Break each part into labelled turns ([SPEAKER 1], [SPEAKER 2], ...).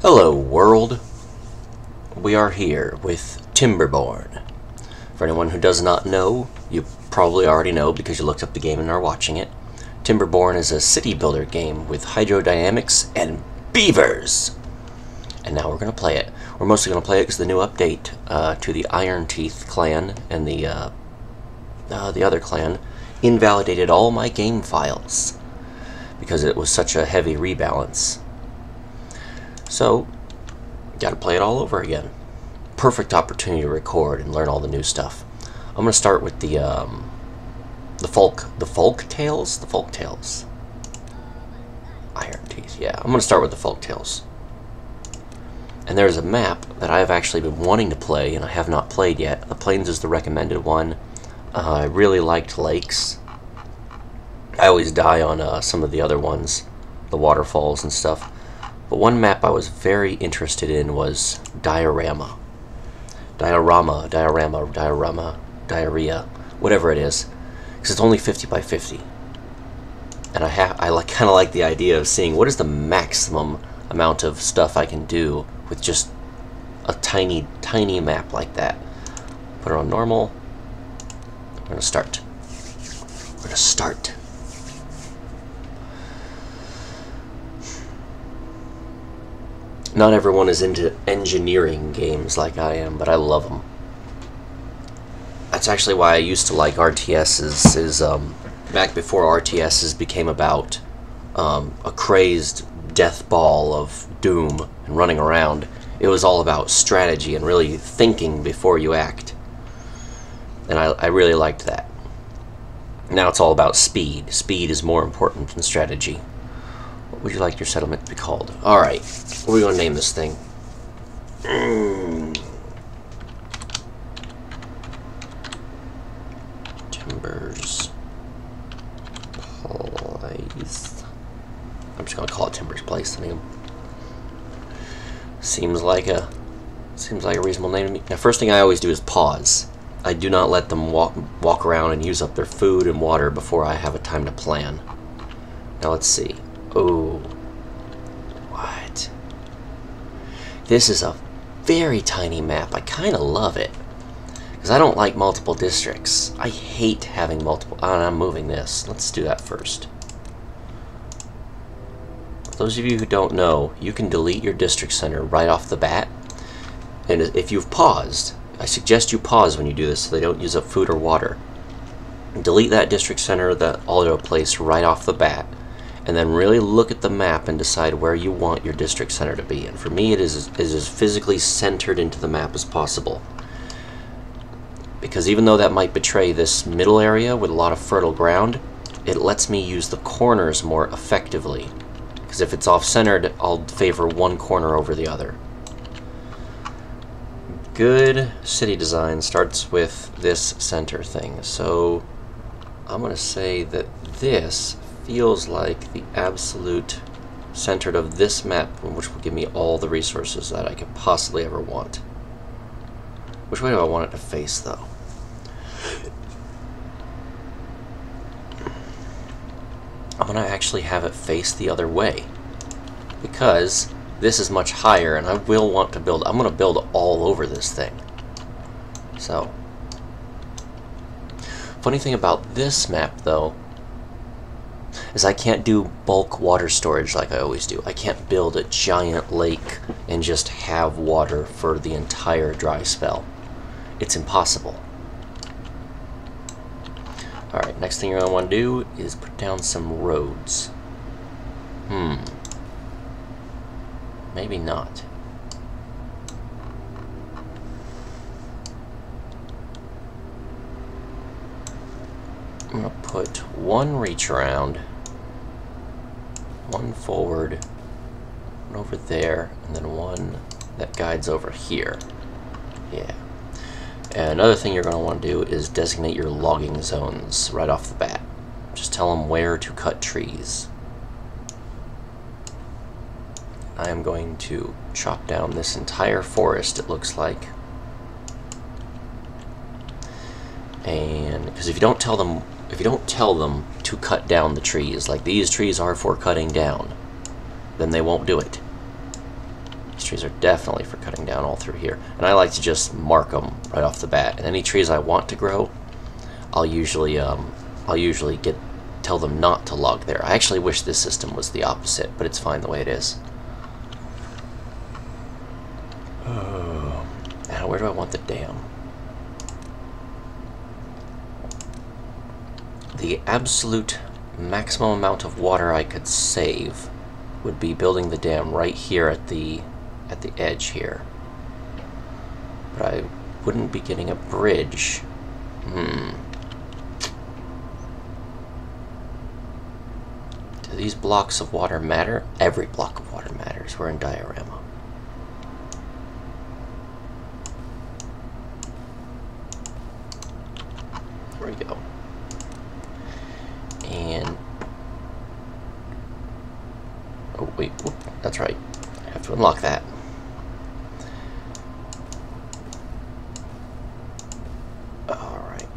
[SPEAKER 1] Hello world, we are here with Timberborn. For anyone who does not know, you probably already know because you looked up the game and are watching it. Timberborn is a city builder game with hydrodynamics and beavers. And now we're going to play it. We're mostly going to play it because the new update to the Iron Teeth clan and the other clan invalidated all my game files because it was such a heavy rebalance. So, gotta play it all over again. Perfect opportunity to record and learn all the new stuff. I'm gonna start with the folk tales. Iron Teeth, yeah. I'm gonna start with the folk tales. And there's a map that I've actually been wanting to play and I have not played yet. The Plains is the recommended one. I really liked lakes. I always die on some of the other ones, the waterfalls and stuff. But one map I was very interested in was Diarrhea, whatever it is, because it's only 50 by 50. And I kind of like the idea of seeing what is the maximum amount of stuff I can do with just a tiny map like that. Put it on normal. We're gonna start. Not everyone is into engineering games like I am, but I love them. That's actually why I used to like RTSs, back before RTSs became about a crazed death ball of doom and running around. It was all about strategy and really thinking before you act. And I really liked that. Now it's all about speed. Speed is more important than strategy. What would you like your settlement to be called? Alright, what are we going to name this thing? Timbers Place. I'm just going to call it Timbers Place. I mean, seems like a reasonable name to me. Now, first thing I always do is pause. I do not let them walk around and use up their food and water before I have a time to plan. Now let's see. Oh, what? This is a very tiny map. I kind of love it because I don't like multiple districts. I hate having multiple. I'm moving this. Let's do that first. For those of you who don't know, you can delete your district center right off the bat. And if you've paused, I suggest you pause when you do this so they don't use up food or water. Delete that district center, that auto place right off the bat. And then really look at the map and decide where you want your district center to be. And for me, it is as physically centered into the map as possible. Because even though that might betray this middle area with a lot of fertile ground, it lets me use the corners more effectively. Because if it's off-centered, I'll favor one corner over the other. Good city design starts with this center thing. So I'm going to say that this feels like the absolute center of this map, which will give me all the resources that I could possibly ever want. Which way do I want it to face, though? I'm going to actually have it face the other way, because this is much higher, and I will want to build. I'm going to build all over this thing. So, funny thing about this map, though, is I can't do bulk water storage like I always do. I can't build a giant lake and just have water for the entire dry spell. It's impossible. Alright, next thing you're going to want to do is put down some roads. Maybe not. I'm going to put one reach around, one forward, one over there, and then one that guides over here. Yeah. And another thing you're going to want to do is designate your logging zones right off the bat. Just tell them where to cut trees. I am going to chop down this entire forest, it looks like. And because if you don't tell them to cut down the trees, like these trees are for cutting down, then they won't do it. These trees are definitely for cutting down all through here. And I like to just mark them right off the bat. And any trees I want to grow, I'll usually tell them not to log there. I actually wish this system was the opposite, but it's fine the way it is. Now, where do I want the dam? The absolute maximum amount of water I could save would be building the dam right here at the edge here. But I wouldn't be getting a bridge. Do these blocks of water matter? Every block of water matters. We're in diorama. There we go. And oh wait, whoop, that's right. I have to unlock that. Alright.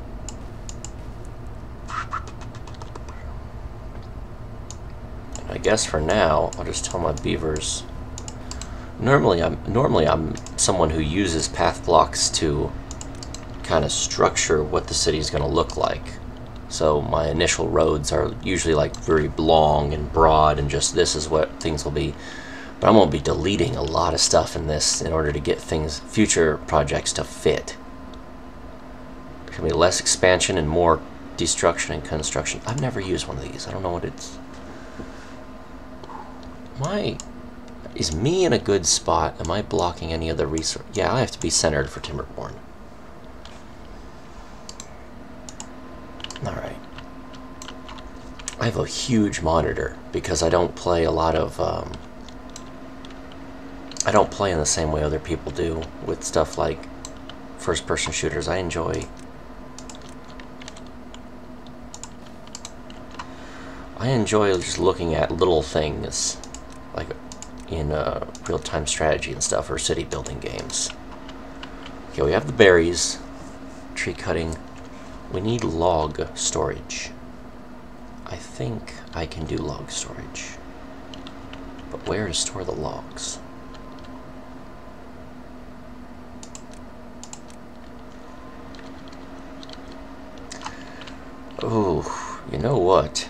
[SPEAKER 1] I guess for now, I'll just tell my beavers. Normally I'm someone who uses path blocks to kind of structure what the city is going to look like. So my initial roads are usually like very long and broad and just this is what things will be. But I'm going to be deleting a lot of stuff in this in order to get things, future projects to fit. There's going to be less expansion and more destruction and construction. I've never used one of these. I don't know what it's... Is me in a good spot? Am I blocking any other resource? Yeah, I have to be centered for Timberborn. Alright. I have a huge monitor because I don't play a lot of, I don't play in the same way other people do with stuff like first-person shooters. I enjoy just looking at little things like in real-time strategy and stuff, or city building games. Okay, we have the berries, tree cutting. We need log storage. I think I can do log storage. But where to store the logs? Oh, you know what?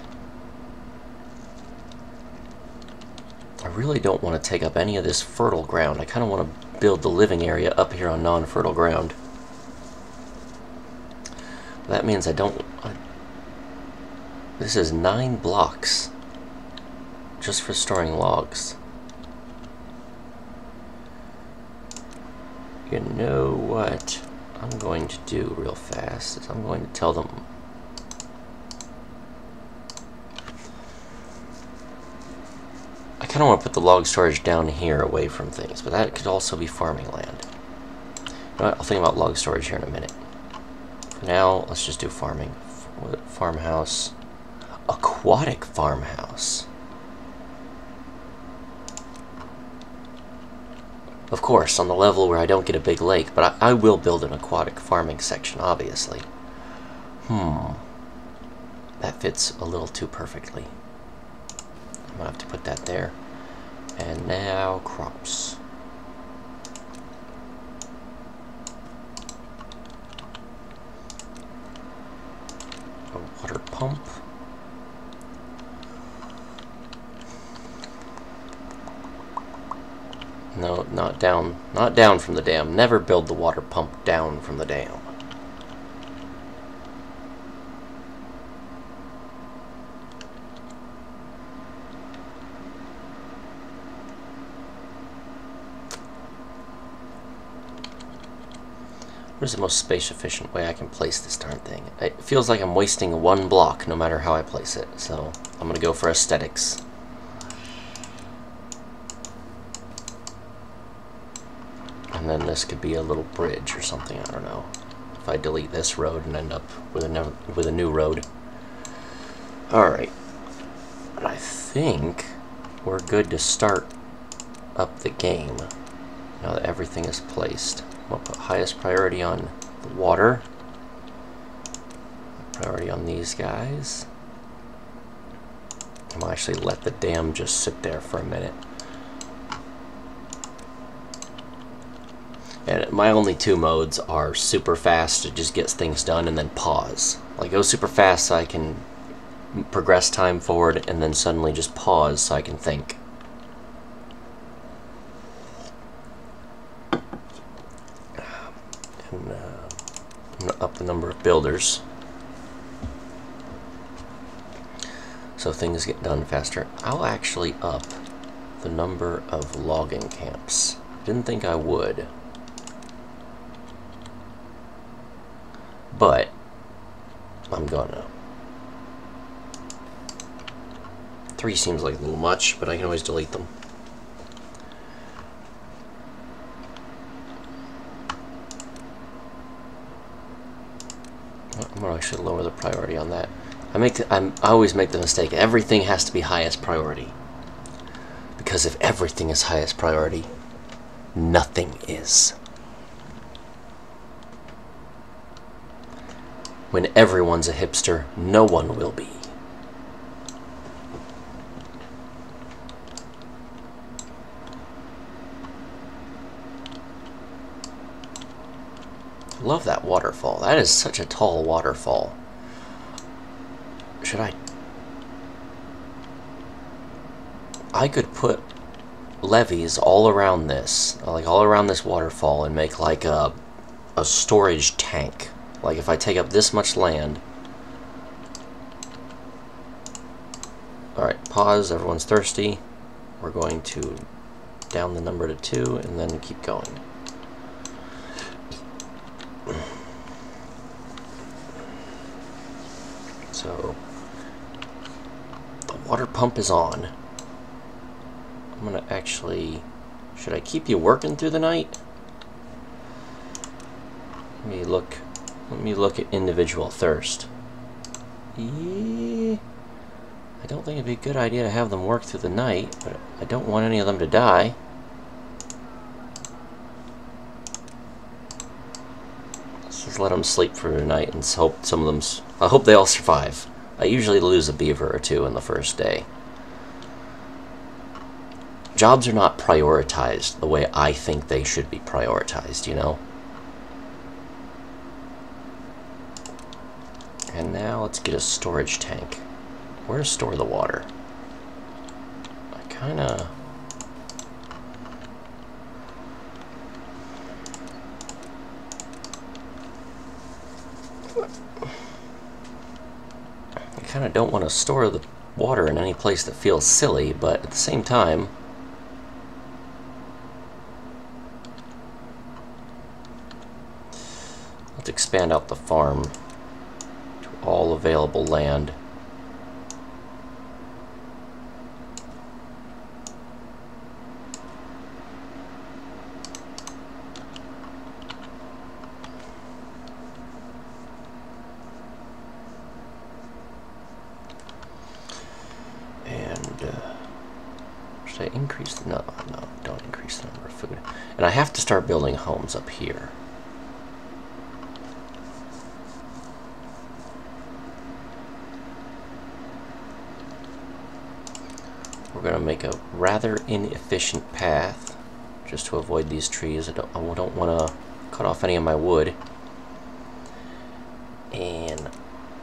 [SPEAKER 1] I really don't want to take up any of this fertile ground. I kind of want to build the living area up here on non-fertile ground. That means I don't... this is 9 blocks just for storing logs. You know what I'm going to do real fast is I'm going to tell them... I kind of want to put the log storage down here away from things, but that could also be farming land. You know what? I'll think about log storage here in a minute. For now, let's just do farming. Farmhouse. Aquatic farmhouse. Of course, on the level where I don't get a big lake, but I will build an aquatic farming section, obviously. That fits a little too perfectly. I'm gonna have to put that there. And now, crops. Water pump. No, not down. Not down from the dam. Never build the water pump down from the dam. What is the most space-efficient way I can place this darn thing? It feels like I'm wasting one block no matter how I place it, so I'm gonna go for aesthetics. And then this could be a little bridge or something, I don't know. If I delete this road and end up with a new road. Alright. But I think we're good to start up the game now that everything is placed. I'm going to put highest priority on the water. Priority on these guys. I'm going to actually let the dam just sit there for a minute. And my only two modes are super fast to just get things done, and then pause. Like go super fast so I can progress time forward, and then suddenly just pause so I can think. And I'm gonna up the number of builders so things get done faster. I'll actually up the number of logging camps. Didn't think I would. But I'm gonna. 3 seems like a little much, but I can always delete them. I'm gonna actually lower the priority on that. I always make the mistake. Everything has to be highest priority. Because if everything is highest priority, nothing is. When everyone's a hipster, no one will be. Love that waterfall. That is such a tall waterfall. Should I could put levees all around this, like all around this waterfall, and make like a storage tank. Like if I take up this much land. Alright, pause, everyone's thirsty. We're going to down the number to 2 and then keep going. So the water pump is on. I'm gonna actually, should I keep you working through the night? Let me look at individual thirst. Yeah, I don't think it'd be a good idea to have them work through the night, but I don't want any of them to die. Let's just let them sleep for the night and hope some of them. I hope they all survive. I usually lose a beaver or 2 in the first day. Jobs are not prioritized the way I think they should be prioritized, you know? And now let's get a storage tank. Where to store the water? I kinda... don't want to store the water in any place that feels silly, but at the same time... Let's expand out the farm to all available land. Should I increase the... No, don't increase the number of food. And I have to start building homes up here. We're going to make a rather inefficient path just to avoid these trees. I don't want to cut off any of my wood. And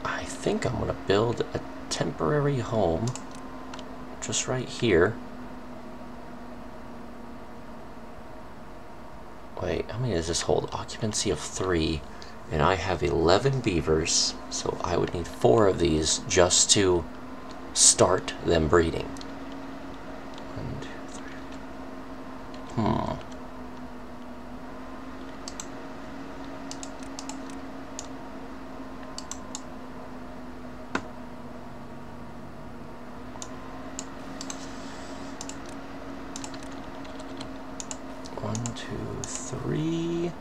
[SPEAKER 1] I think I'm going to build a temporary home just right here. Wait, how many does this hold? Occupancy of 3, and I have 11 beavers, so I would need 4 of these just to start them breeding. 1, 2, 3. 1, 2, 3.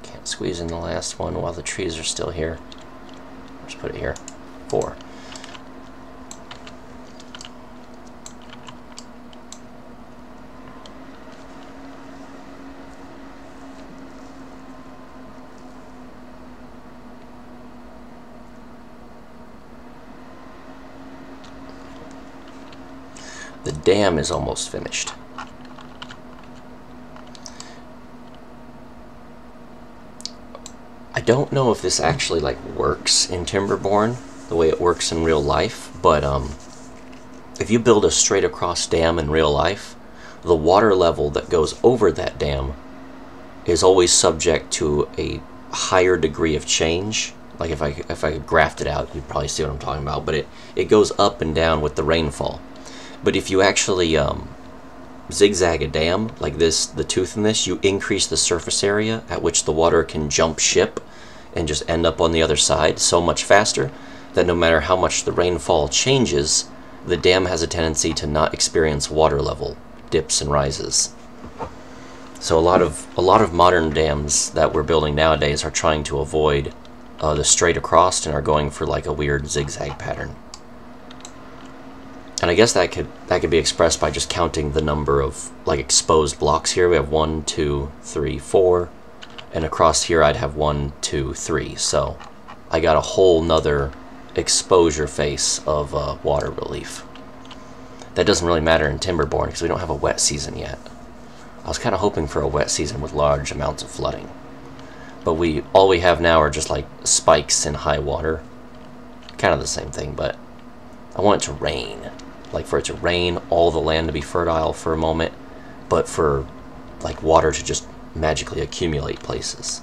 [SPEAKER 1] Can't squeeze in the last one while the trees are still here. Just put it here. 4. The dam is almost finished. don't know if this actually like works in Timberborn the way it works in real life, but if you build a straight across dam in real life, the water level that goes over that dam is always subject to a higher degree of change. Like if I graphed it out, you'd probably see what I'm talking about, but it goes up and down with the rainfall. But if you actually zigzag a dam like this, the tooth in this, you increase the surface area at which the water can jump ship and just end up on the other side so much faster that no matter how much the rainfall changes, the dam has a tendency to not experience water level dips and rises. So a lot of modern dams that we're building nowadays are trying to avoid the straight across and are going for like a weird zigzag pattern. And I guess that could be expressed by just counting the number of like exposed blocks here. We have 1, 2, 3, 4, and across here I'd have 1, 2, 3. So I got a whole nother exposure face of water relief. That doesn't really matter in Timberborn because we don't have a wet season yet. I was kind of hoping for a wet season with large amounts of flooding. But all we have now are just like spikes in high water. Kind of the same thing, but I want it to rain. Like for it to rain, all the land to be fertile for a moment, but for like water to just magically accumulate places.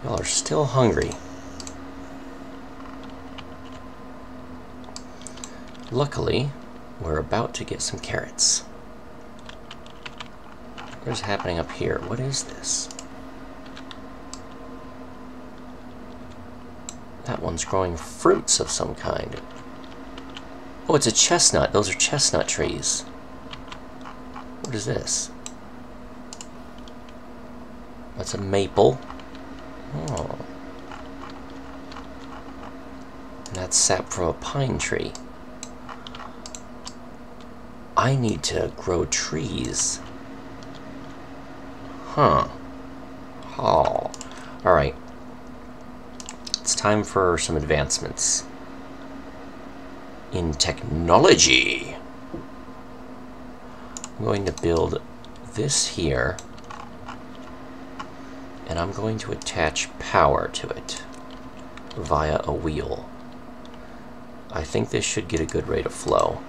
[SPEAKER 1] Y'all are still hungry. Luckily, we're about to get some carrots. What is happening up here? What is this? That one's growing fruits of some kind. Oh, it's a chestnut. Those are chestnut trees. What is this? That's a maple. Oh. And that's sap from a pine tree. I need to grow trees. Huh. Oh. Alright. It's time for some advancements in technology. I'm going to build this here, and I'm going to attach power to it via a wheel. I think this should get a good rate of flow.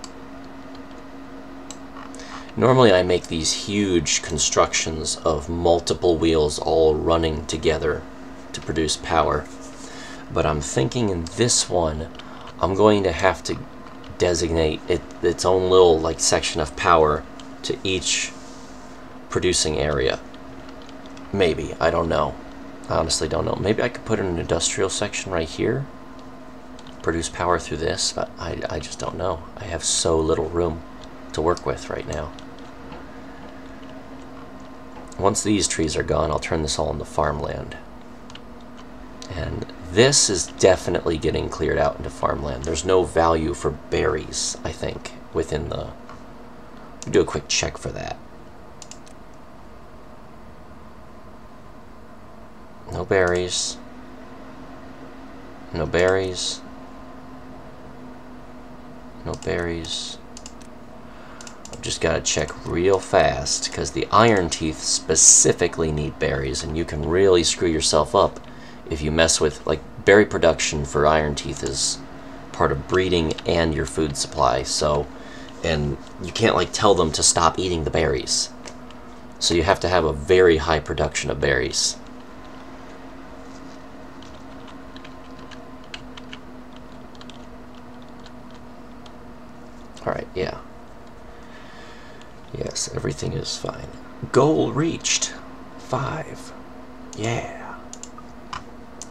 [SPEAKER 1] Normally I make these huge constructions of multiple wheels all running together to produce power. But I'm thinking in this one, I'm going to have to designate its own little like section of power to each producing area. Maybe, I don't know. I honestly don't know. Maybe I could put in an industrial section right here, produce power through this, but I just don't know. I have so little room to work with right now. Once these trees are gone, I'll turn this all into farmland. And this is definitely getting cleared out into farmland. There's no value for berries, I think, within the... We'll do a quick check for that. No berries. No berries. No berries. I've just got to check real fast, because the iron teeth specifically need berries, and you can really screw yourself up if you mess with, like, berry production for iron teeth is part of breeding and your food supply, so, and you can't, like, tell them to stop eating the berries. So you have to have a very high production of berries. Alright, yeah. Yes, everything is fine. Goal reached. 5. Yeah.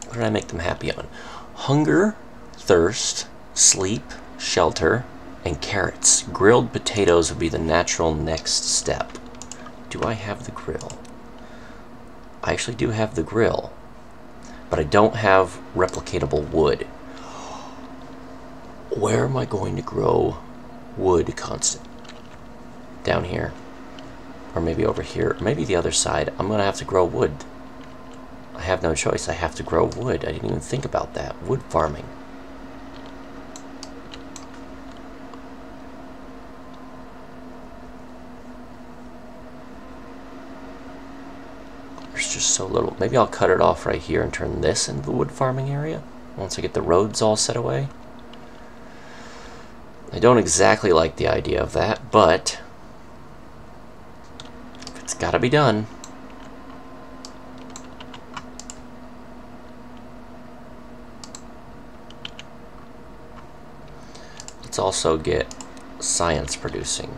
[SPEAKER 1] What did I make them happy on? Hunger, thirst, sleep, shelter, and carrots. Grilled potatoes would be the natural next step. Do I have the grill? I actually do have the grill, but I don't have replicatable wood. Where am I going to grow wood constant? Down here, or maybe over here, or maybe the other side. I'm gonna have to grow wood. I have no choice. I have to grow wood. I didn't even think about that. Wood farming. there's just so little. Maybe I'll cut it off right here and turn this into the wood farming area once I get the roads all set away. I don't exactly like the idea of that, but it's got to be done. Let's also get science producing.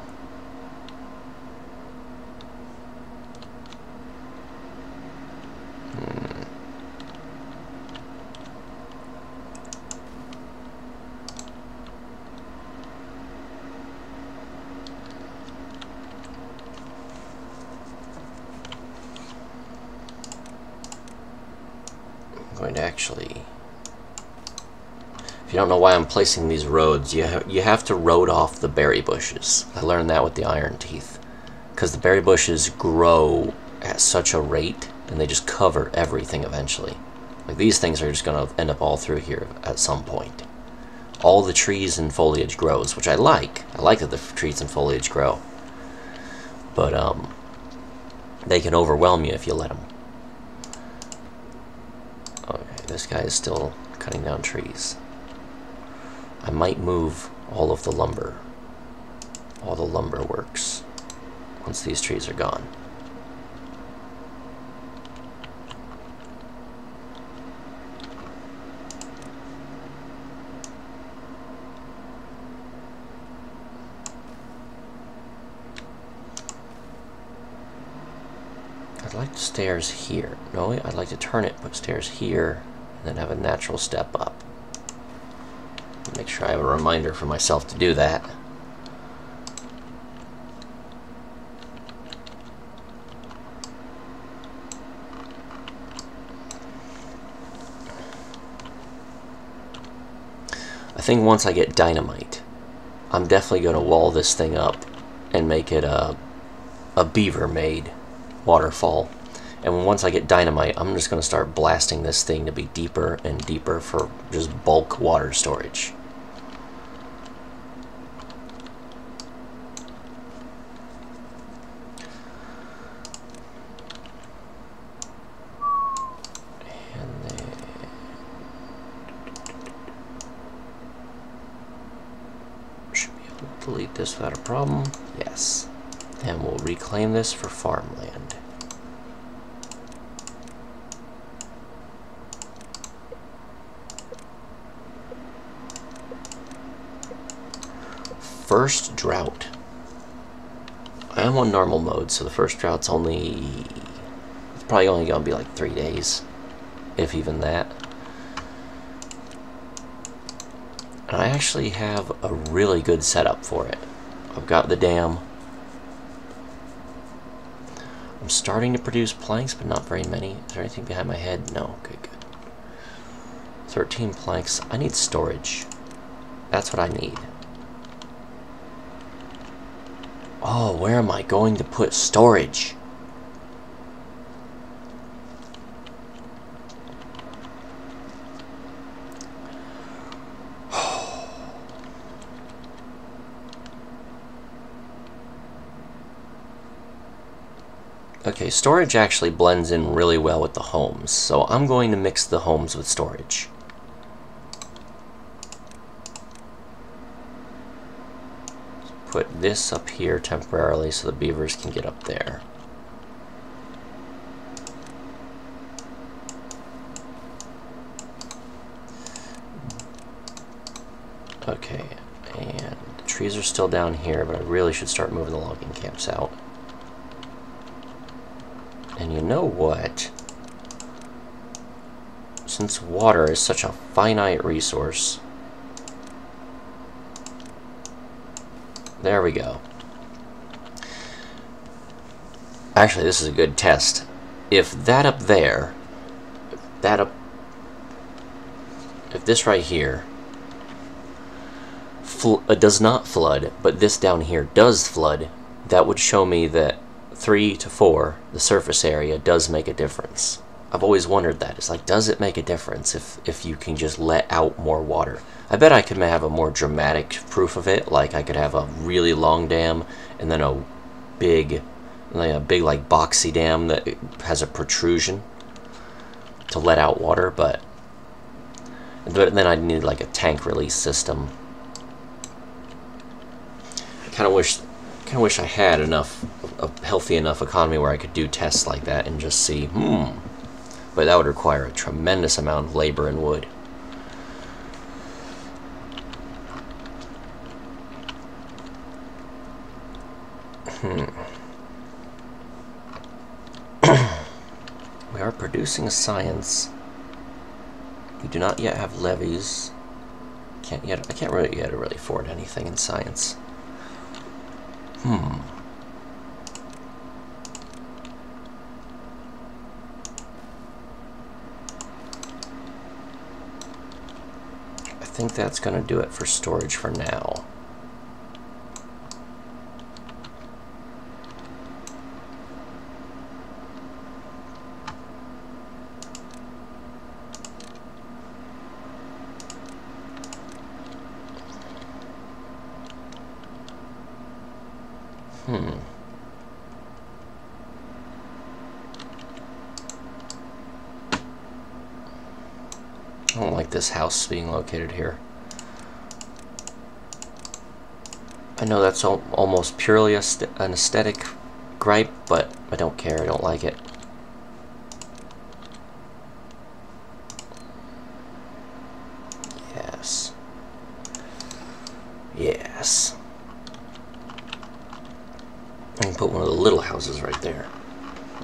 [SPEAKER 1] Going to actually, if you don't know why I'm placing these roads, you have to road off the berry bushes. I learned that with the iron teeth, because the berry bushes grow at such a rate and they just cover everything eventually. Like these things are just going to end up all through here at some point. All the trees and foliage grows, which I like. I like that the trees and foliage grow, but they can overwhelm you if you let them. This guy is still cutting down trees. I might move all of the lumber, all the lumber works, once these trees are gone. I'd like stairs here. No, I'd like to turn it, put stairs here, and then have a natural step up. Make sure I have a reminder for myself to do that. I think once I get dynamite, I'm definitely going to wall this thing up and make it a beaver-made waterfall. And once I get dynamite, I'm just going to start blasting this thing to be deeper and deeper for just bulk water storage. And then should be able to delete this without a problem. Yes. And we'll reclaim this for farmland. First drought. I am on normal mode, so the first drought's it's probably only going to be like 3 days, if even that. And I actually have a really good setup for it. I've got the dam. I'm starting to produce planks, but not very many. Is there anything behind my head? No. Okay, good. 13 planks. I need storage. That's what I need. Oh, where am I going to put storage? Okay, storage actually blends in really well with the homes, so I'm going to mix the homes with storage. Put this up here temporarily so the beavers can get up there. Okay, and the trees are still down here, but I really should start moving the logging camps out. And you know what? Since water is such a finite resource, there we go. Actually, this is a good test. If that up there, if this right here does not flood, but this down here does flood, that would show me that 3 to 4, the surface area, does make a difference. I've always wondered that. It's like, does it make a difference if you can just let out more water? I bet I could have a more dramatic proof of it, like I could have a really long dam and then a big like a big like boxy dam that has a protrusion to let out water, but then I'd need like a tank release system. I kind of wish I had a healthy enough economy where I could do tests like that and just see, but that would require a tremendous amount of labor and wood. We are producing science. We do not yet have levies. I can't really afford anything in science. I think that's gonna do it for storage for now. I don't like this house being located here. I know that's almost purely an aesthetic gripe, but I don't care. I don't like it. Yes. Yes. I can put one of the little houses right there.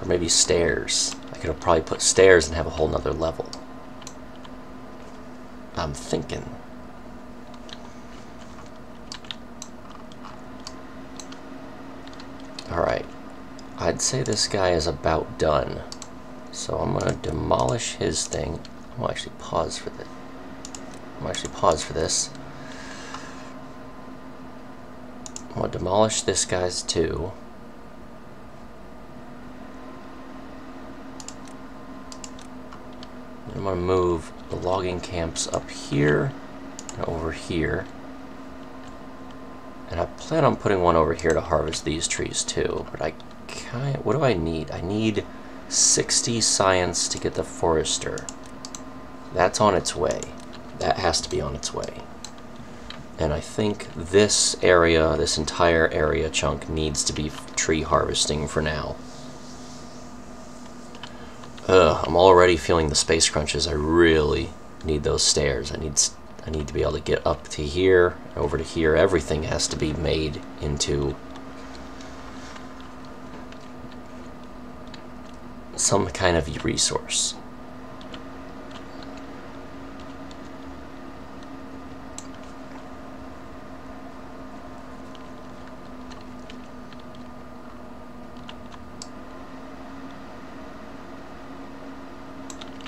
[SPEAKER 1] Or maybe stairs. I could have probably put stairs and have a whole nother level. I'm thinking. Alright. I'd say this guy is about done. So I'm going to demolish his thing. I'll actually pause for this. I'm going to demolish this guy's too. I'm going to move the logging camps up here and over here. And I plan on putting one over here to harvest these trees too. But what do I need? I need 60 science to get the forester. That's on its way. That has to be on its way. And I think this area, this entire area chunk, needs to be tree harvesting for now. I'm already feeling the space crunches. I really need those stairs. I need to be able to get up to here, over to here. Everything has to be made into some kind of resource.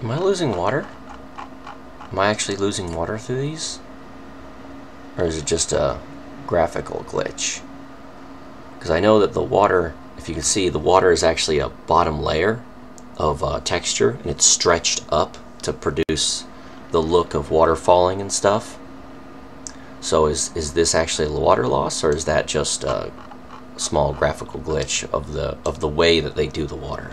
[SPEAKER 1] Am I losing water? Am I actually losing water through these? Or is it just a graphical glitch? Because I know that the water, if you can see, the water is actually a bottom layer of texture, and it's stretched up to produce the look of water falling and stuff. So is this actually a water loss, or is that just a small graphical glitch of the way that they do the water?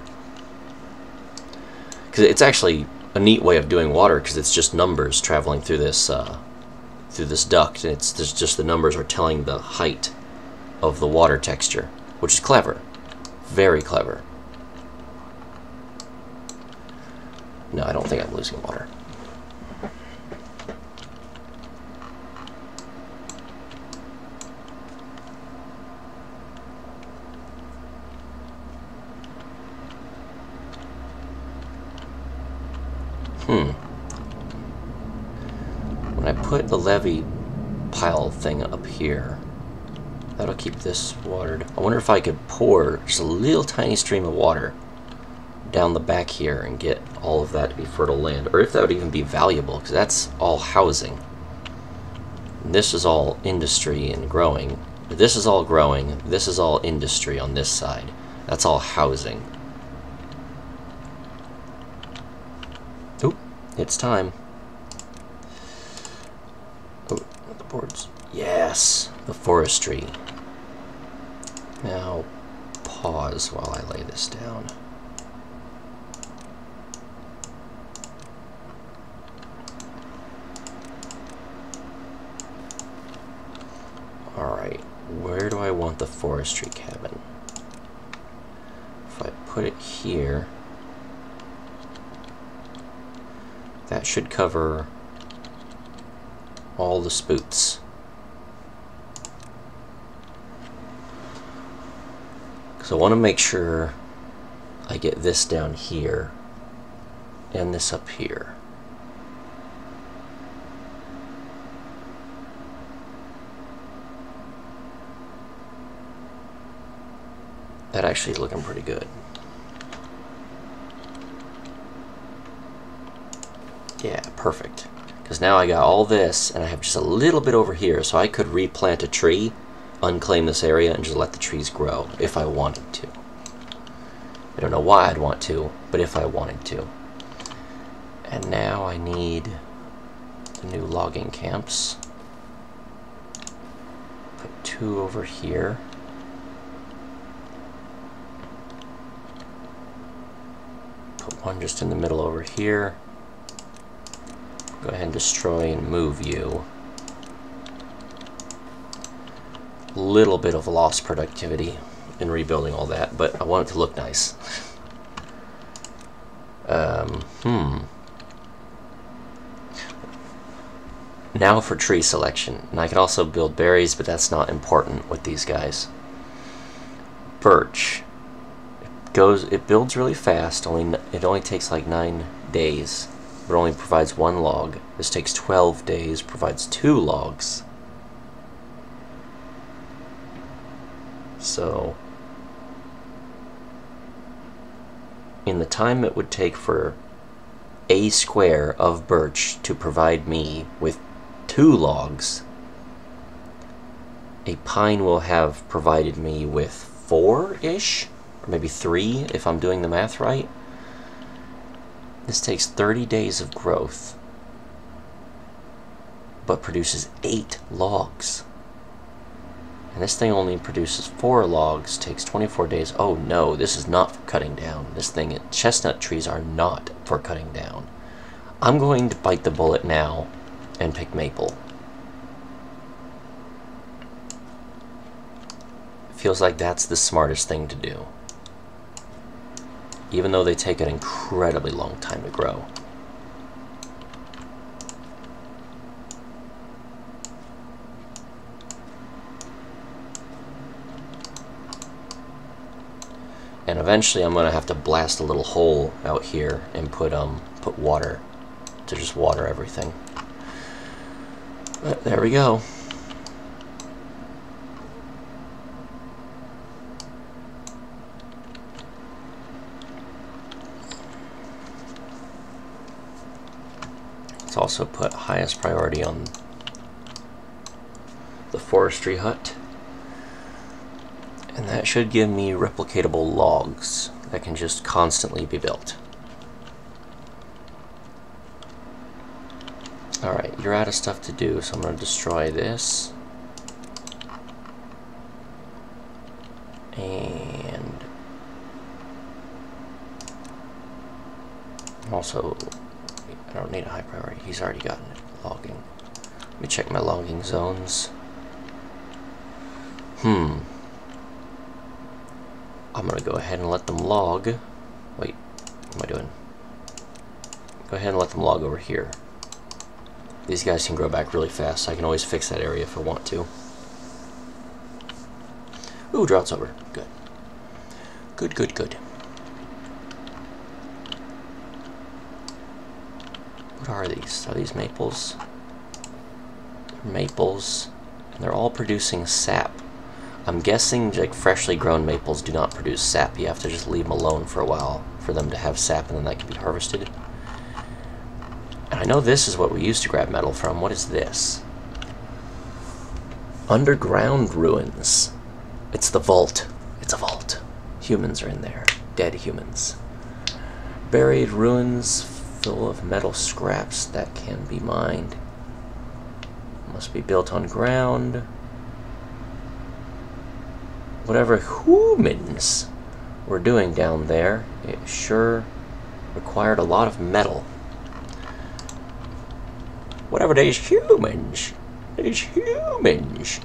[SPEAKER 1] Because it's actually a neat way of doing water, because it's just numbers traveling through this duct, and there's just the numbers are telling the height of the water texture, which is clever, very clever. No, I don't think I'm losing water. When I put the levee pile thing up here, that'll keep this watered. I wonder if I could pour just a little tiny stream of water down the back here and get all of that to be fertile land, or if that would even be valuable, because that's all housing. And this is all industry and growing. This is all growing. This is all industry on this side. That's all housing. Oop, it's time. Oh, the boards. Yes, the forestry. Now, pause while I lay this down. Alright, where do I want the forestry cabin? If I put it here, that should cover all the spoots. So I want to make sure I get this down here and this up here. That actually is looking pretty good. Yeah, perfect. Because now I got all this, and I have just a little bit over here, so I could replant a tree, unclaim this area, and just let the trees grow, if I wanted to. I don't know why I'd want to, but if I wanted to. And now I need the new logging camps. Put 2 over here. Put 1 just in the middle over here. Go ahead and destroy and move you. Little bit of lost productivity in rebuilding all that, but I want it to look nice. Now for tree selection, and I can also build berries, but that's not important with these guys. Birch. It builds really fast. It only takes like 9 days, but only provides 1 log. This takes 12 days, provides 2 logs. So, in the time it would take for a square of birch to provide me with 2 logs, a pine will have provided me with 4-ish, or maybe 3 if I'm doing the math right. This takes 30 days of growth, but produces 8 logs. And this thing only produces 4 logs, takes 24 days. Oh no, this is not for cutting down. This thing, chestnut trees are not for cutting down. I'm going to bite the bullet now and pick maple. Feels like that's the smartest thing to do, even though they take an incredibly long time to grow. And eventually I'm gonna have to blast a little hole out here and put water to just water everything. But there we go. Let's also put highest priority on the forestry hut. And that should give me replicatable logs that can just constantly be built. Alright, you're out of stuff to do, so I'm going to destroy this. And also, I don't need a high priority. He's already gotten it. Logging. Let me check my logging zones. I'm going to go ahead and let them log. Wait, what am I doing? Go ahead and let them log over here. These guys can grow back really fast, so I can always fix that area if I want to. Ooh, drought's over. Good. Good, good, good. What are these? Are these maples? They're maples, and they're all producing sap. I'm guessing like freshly grown maples do not produce sap. You have to just leave them alone for a while for them to have sap, and then that can be harvested. And I know this is what we used to grab metal from. What is this? Underground ruins. It's the vault. It's a vault. Humans are in there. Dead humans. Buried ruins full of metal scraps that can be mined. Must be built on ground. Whatever humans we're doing down there, it sure required a lot of metal. Whatever these humans. These humans.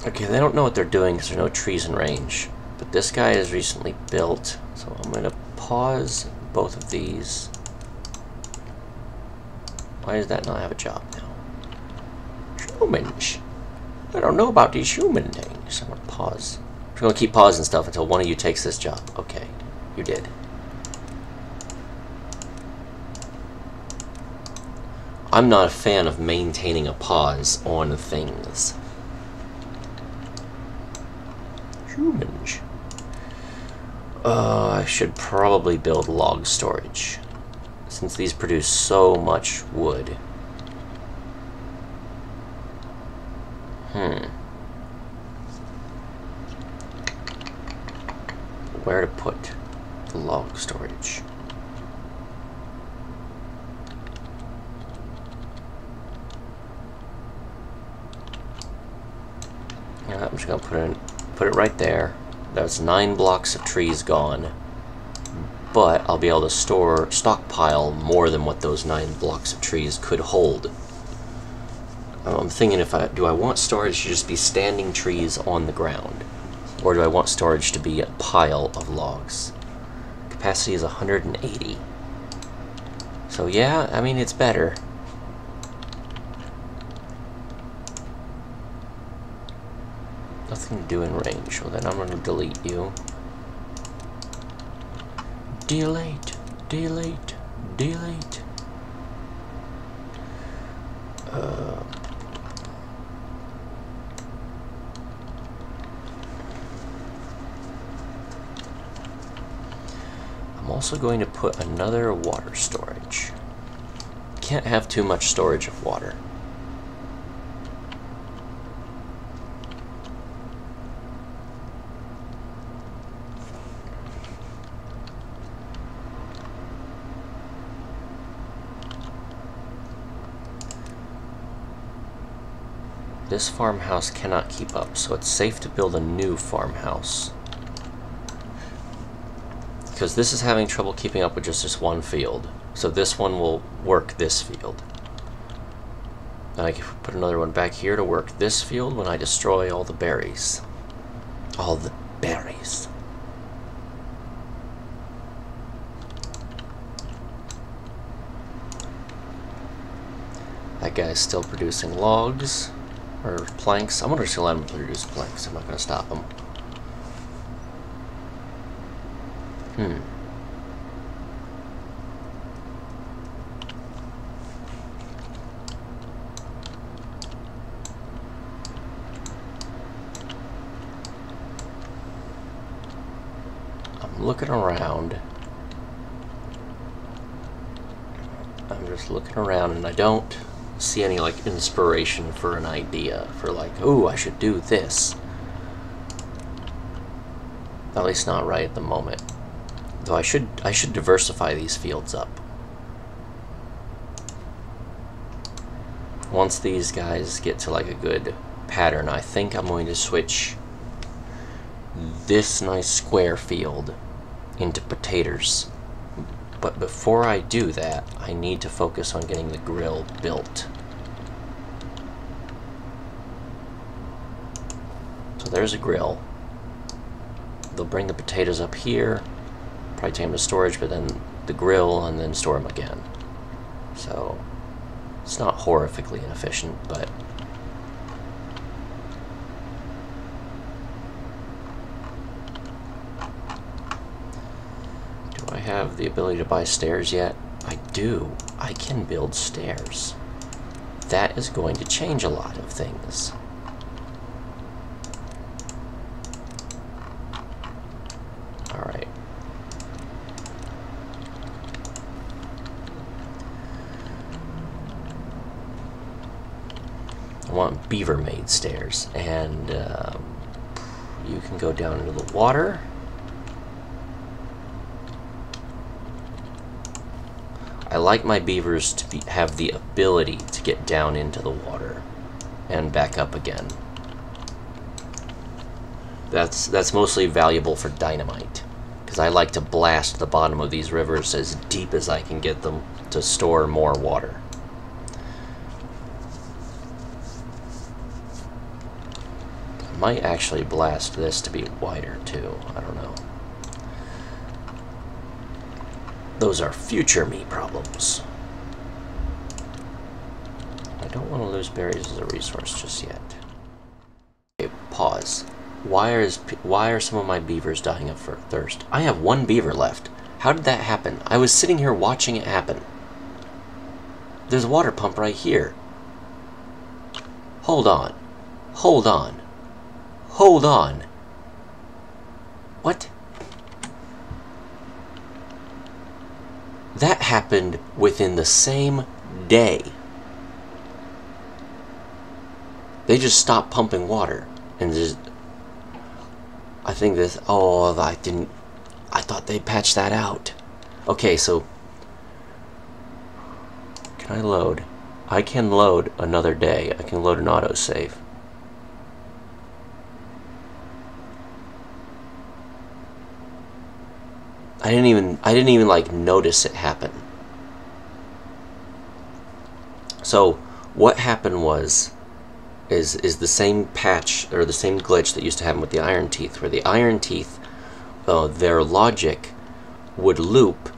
[SPEAKER 1] Okay, they don't know what they're doing because there are no trees in range. But this guy is recently built, so I'm going to pause both of these. Why does that not have a job now? Humans. I don't know about these human things. I'm going to pause. I'm going to keep pausing stuff until one of you takes this job. Okay, you did. I'm not a fan of maintaining a pause on things. Humans. I should probably build log storage, since these produce so much wood. Where to put the log storage? Yeah, I'm just gonna put it right there. That's 9 blocks of trees gone, but I'll be able to stockpile more than what those 9 blocks of trees could hold. I'm thinking, do I want storage to just be standing trees on the ground, or do I want storage to be a pile of logs? Capacity is 180. So yeah, I mean, it's better. Nothing to do in range. Well, then I'm going to delete you. Delete. Delete. Delete. I'm also going to put another water storage. Can't have too much storage of water. This farmhouse cannot keep up, so it's safe to build a new farmhouse. Because this is having trouble keeping up with just this one field. So this one will work this field. And I can put another one back here to work this field when I destroy all the berries. All the berries. That guy's still producing logs. Or planks. I'm just gonna let him produce planks. I'm not gonna stop him. I'm looking around. I'm just looking around, and I don't see any like inspiration for an idea for like, oh, I should do this. At least not right at the moment. Though I should diversify these fields up. Once these guys get to like a good pattern, I think I'm going to switch this nice square field into potatoes. But before I do that, I need to focus on getting the grill built. So there's a grill. They'll bring the potatoes up here, probably take them to storage, but then the grill, and then store them again. So it's not horrifically inefficient, but do I have the ability to buy stairs yet? I do. I can build stairs. That is going to change a lot of things. Alright. I want beaver-made stairs, and you can go down into the water. I like my beavers to have the ability to get down into the water and back up again. That's mostly valuable for dynamite, because I like to blast the bottom of these rivers as deep as I can get them to store more water. I might actually blast this to be wider too. I don't know. Those are future me problems. I don't want to lose berries as a resource just yet. Okay, pause. Why are some of my beavers dying of thirst? I have one beaver left. How did that happen? I was sitting here watching it happen. There's a water pump right here. Hold on. Hold on. Hold on. What? That happened within the same day. They just stopped pumping water and just... I think this... Oh, I didn't... I thought they patched that out. Okay, so... Can I load? I can load another day. I can load an autosave. I didn't even like notice it happen. So what happened was is the same patch or the same glitch that used to happen with the iron teeth, where the iron teeth, their logic would loop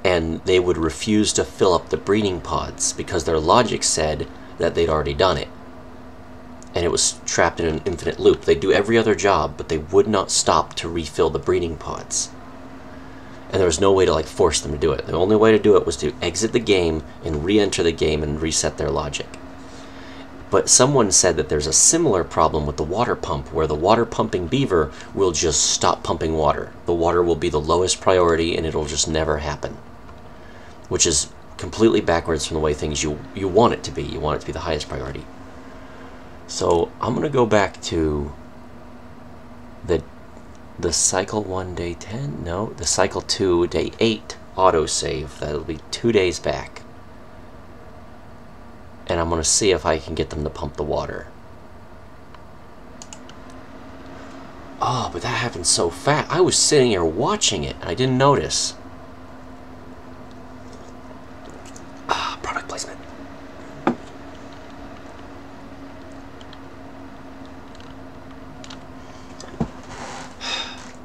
[SPEAKER 1] and they would refuse to fill up the breeding pods because their logic said that they'd already done it. And it was trapped in an infinite loop. They'd do every other job, but they would not stop to refill the breeding pods. And there was no way to like force them to do it. The only way to do it was to exit the game and re-enter the game and reset their logic. But someone said that there's a similar problem with the water pump, where the water pumping beaver will just stop pumping water. The water will be the lowest priority and it'll just never happen. Which is completely backwards from the way things you want it to be. You want it to be the highest priority. So I'm going to go back to the cycle 1 day 10? No, the cycle 2 day 8 autosave. That'll be 2 days back. And I'm going to see if I can get them to pump the water. Oh, but that happened so fast. I was sitting here watching it and I didn't notice. Ah, product placement.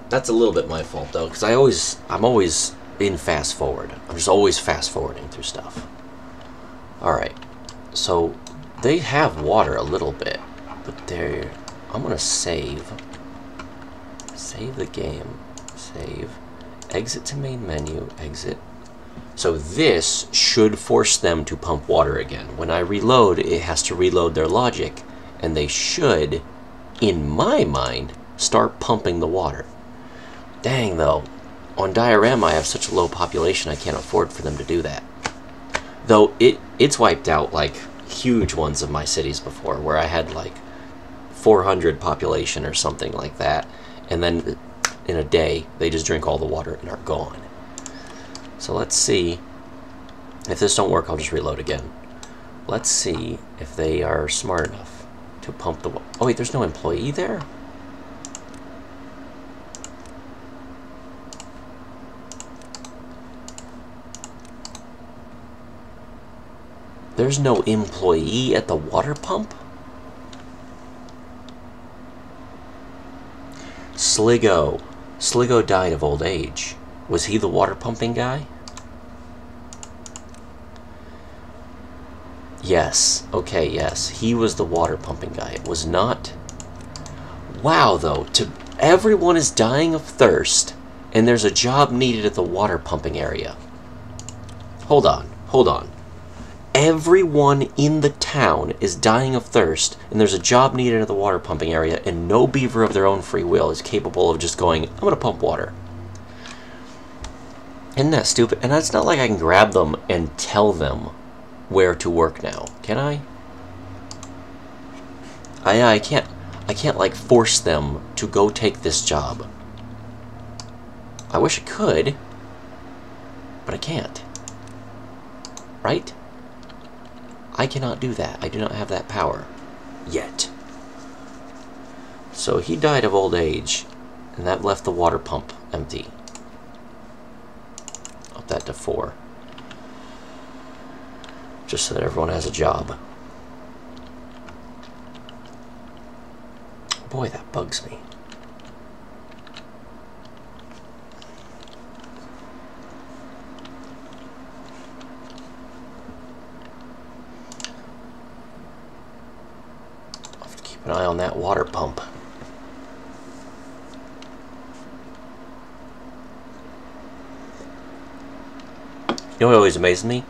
[SPEAKER 1] That's a little bit my fault though, because I'm always in fast forward. I'm just always fast forwarding through stuff. Alright, so they have water a little bit, but I'm gonna save the game, save, exit to main menu, exit. So this should force them to pump water again. When I reload, it has to reload their logic, and they should, in my mind, start pumping the water. Dang, though, on Diorama I have such a low population I can't afford for them to do that. Though it's wiped out like huge ones of my cities before, where I had like 400 population or something like that, and then in a day they just drink all the water and are gone. So let's see. If this don't work, I'll just reload again. Let's see if they are smart enough to pump the water. Oh wait, there's no employee there? There's no employee at the water pump? Sligo. Sligo died of old age. Was he the water pumping guy? Yes. Okay, yes. He was the water pumping guy. It was not... Wow, though. Everyone is dying of thirst, and there's a job needed at the water pumping area. Hold on. Hold on. Everyone in the town is dying of thirst, and there's a job needed at the water pumping area, and no beaver of their own free will is capable of just going, I'm going to pump water. Isn't that stupid? And it's not like I can grab them and tell them where to work now, can I? I can't like force them to go take this job. I wish I could, but I can't. Right? I cannot do that. I do not have that power. Yet. So he died of old age, and that left the water pump empty. Up that to 4. Just so that everyone has a job. Boy, that bugs me. I'll have to keep an eye on that water pump. You know what always amazes me?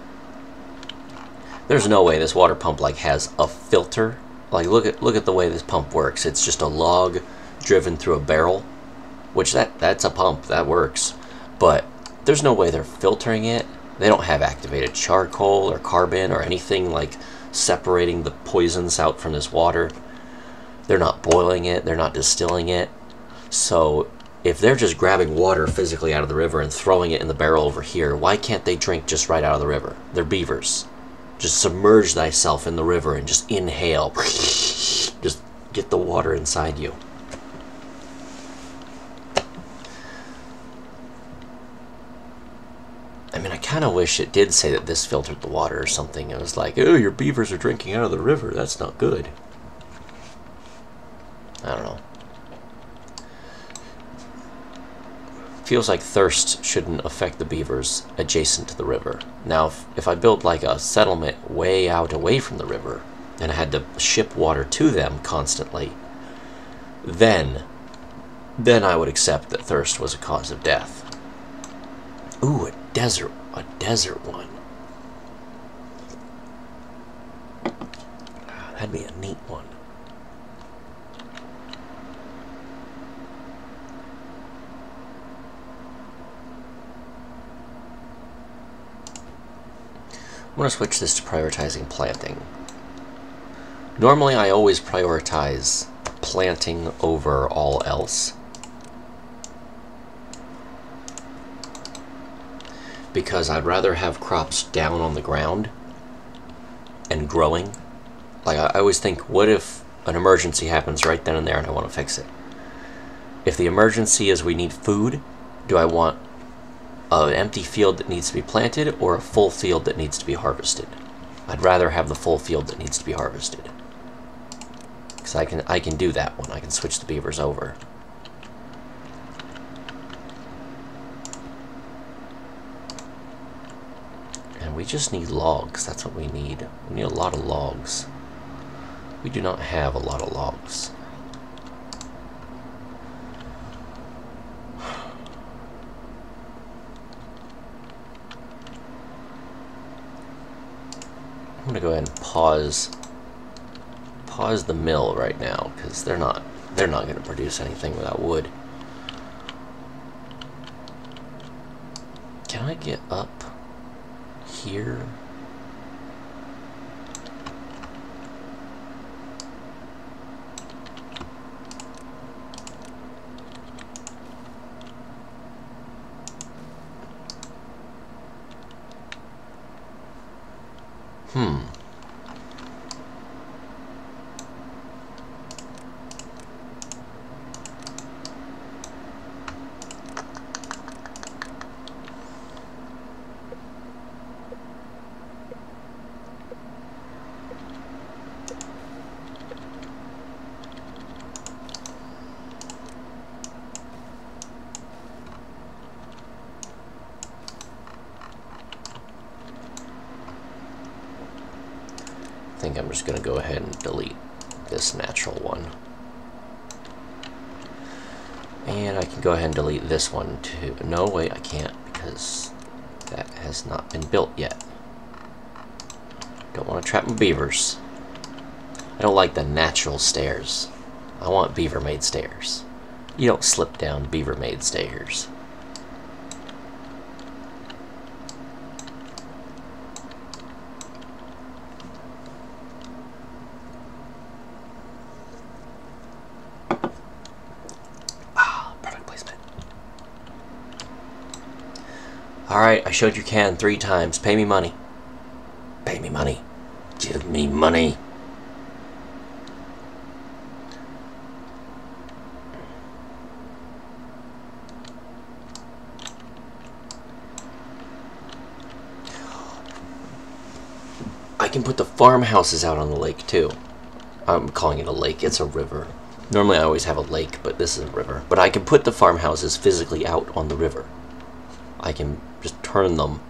[SPEAKER 1] There's no way this water pump like has a filter. Like look at the way this pump works. It's just a log driven through a barrel, which that's a pump, that works. But there's no way they're filtering it. They don't have activated charcoal or carbon or anything like separating the poisons out from this water. They're not boiling it, they're not distilling it. So if they're just grabbing water physically out of the river and throwing it in the barrel over here, why can't they drink just right out of the river? They're beavers. Just submerge thyself in the river and just inhale. Just get the water inside you. I mean, I kind of wish it did say that this filtered the water or something. It was like, oh, your beavers are drinking out of the river. That's not good. I don't know. Feels like thirst shouldn't affect the beavers adjacent to the river. Now, if I build like a settlement way out away from the river, and I had to ship water to them constantly, then I would accept that thirst was a cause of death. Ooh, a desert one. That'd be a neat one. I'm going to switch this to prioritizing planting. Normally I always prioritize planting over all else, because I'd rather have crops down on the ground and growing. Like I always think, what if an emergency happens right then and there and I want to fix it? If the emergency is we need food, do I want an empty field that needs to be planted or a full field that needs to be harvested? I'd rather have the full field that needs to be harvested, because I can do that one. I can switch the beavers over. And we just need logs. That's what we need. We need a lot of logs. We do not have a lot of logs. I'm gonna go ahead and pause the mill right now, because they're not gonna produce anything without wood. Can I get up here? I think I'm just going to go ahead and delete this natural one. And I can go ahead and delete this one too. No, wait, I can't, because that has not been built yet. Don't want to trap my beavers. I don't like the natural stairs. I want beaver-made stairs. You don't slip down beaver-made stairs. Alright, I showed you can 3 times. Pay me money. Pay me money. Give me money. can put the farmhouses out on the lake too. I'm calling it a lake, it's a river. Normally I always have a lake, but this is a river. But I can put the farmhouses physically out on the river. I can just turn them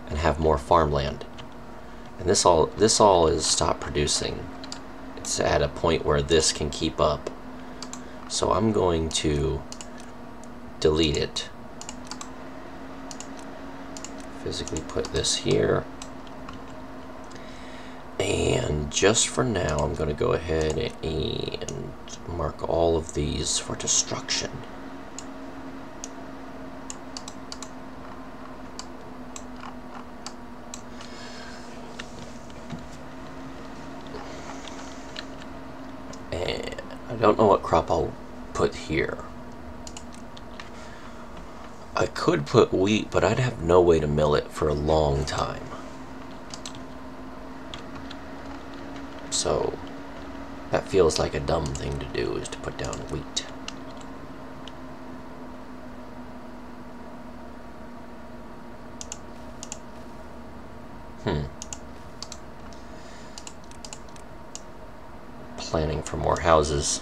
[SPEAKER 1] and have more farmland. And this all is stopped producing. It's at a point where this can keep up. So I'm going to delete it. Physically put this here. And just for now, I'm going to go ahead and mark all of these for destruction. And I don't know what crop I'll put here. I could put wheat, but I'd have no way to mill it for a long time. So that feels like a dumb thing to do, is to put down wheat. Planning for more houses.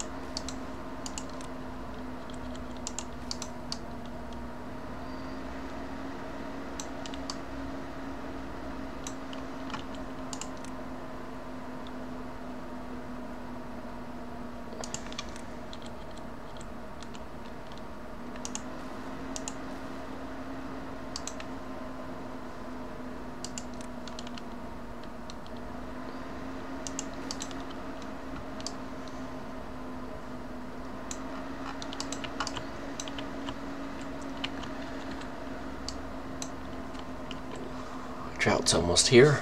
[SPEAKER 1] Drought's almost here.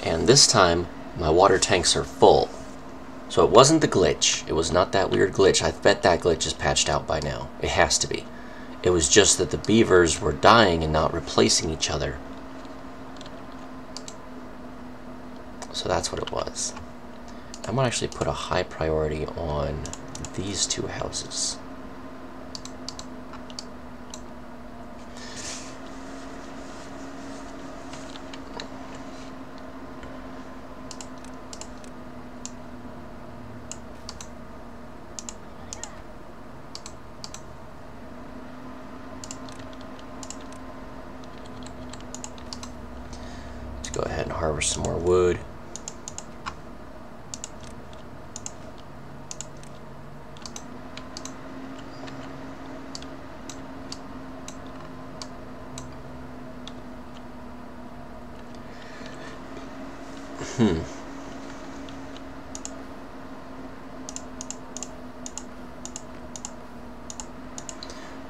[SPEAKER 1] And this time, my water tanks are full. So it wasn't the glitch. It was not that weird glitch. I bet that glitch is patched out by now. It has to be. It was just that the beavers were dying and not replacing each other. So that's what it was. I'm going to actually put a high priority on these two houses. Go ahead and harvest some more wood.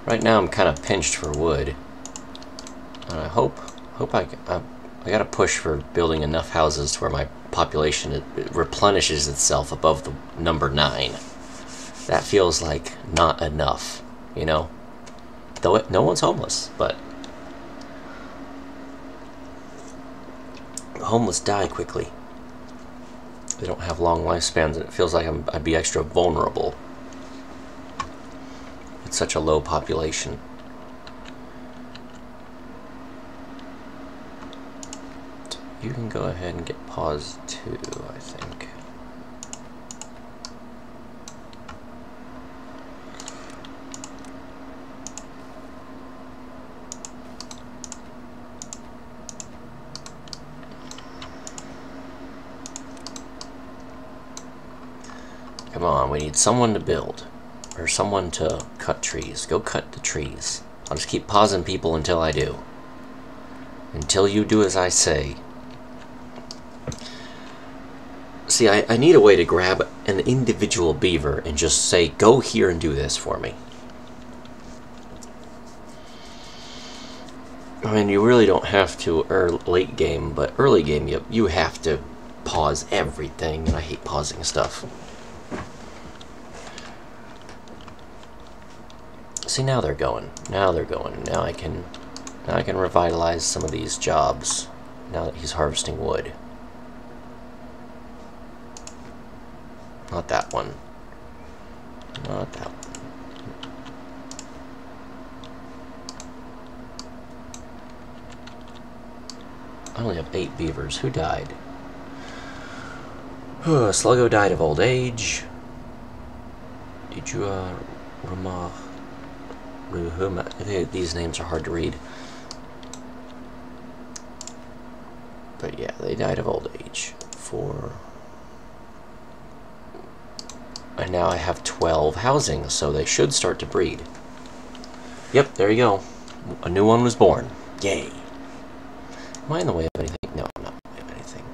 [SPEAKER 1] Right now I'm kind of pinched for wood. And I hope I gotta push for building enough houses to where my population it replenishes itself above the number 9. That feels like not enough, you know? Though no one's homeless, but the homeless die quickly. They don't have long lifespans, and it feels like I'd be extra vulnerable. It's such a low population. You can go ahead and get paused too, I think. Come on, we need someone to build. Or someone to cut trees. Go cut the trees. I'll just keep pausing people until I do. Until you do as I say. See, I need a way to grab an individual beaver and just say, go here and do this for me. I mean, you really don't have to late game, but early game, you have to pause everything, and I hate pausing stuff. See, now they're going. Now they're going. Now I can revitalize some of these jobs, now that he's harvesting wood. Not that one. Not that one. only have 8 beavers. Who died? Sluggo died of old age. Did you, these names are hard to read. But yeah, they died of old age. 4. And now I have 12 housing, so they should start to breed. Yep, there you go. A new one was born. Yay. Am I in the way of anything? No, I'm not in the way of anything.